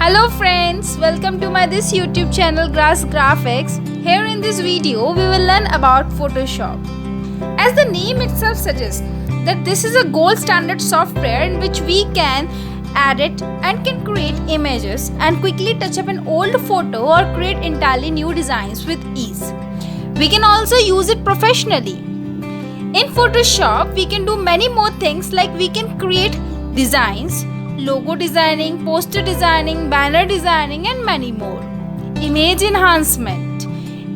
Hello friends, welcome to my this YouTube channel Grass Graphics. Here in this video we will learn about Photoshop. As the name itself suggests that this is a gold standard software in which we can edit and can create images and quickly touch up an old photo or create entirely new designs with ease. We can also use it professionally. In Photoshop, we can do many more things like we can create designs, logo designing, poster designing, banner designing and many more. Image enhancement.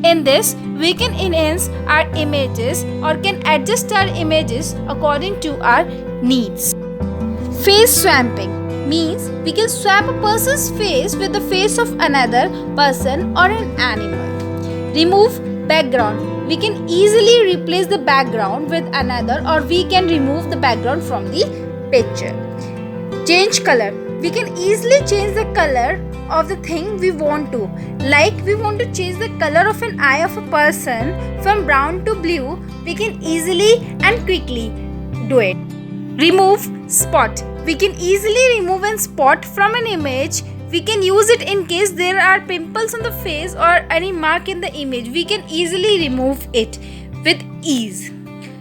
In this, we can enhance our images or can adjust our images according to our needs. Face swapping means we can swap a person's face with the face of another person or an animal. Remove background. We can easily replace the background with another or we can remove the background from the picture. Change color. We can easily change the color of the thing we want to. Like we want to change the color of an eye of a person from brown to blue. We can easily and quickly do it. Remove spot. We can easily remove a spot from an image. We can use it in case there are pimples on the face or any mark in the image. We can easily remove it with ease.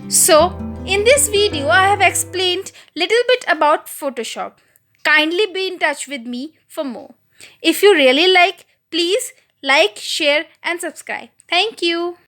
So, in this video, I have explained little bit about Photoshop. Kindly be in touch with me for more. If you really like, please like, share and subscribe. Thank you.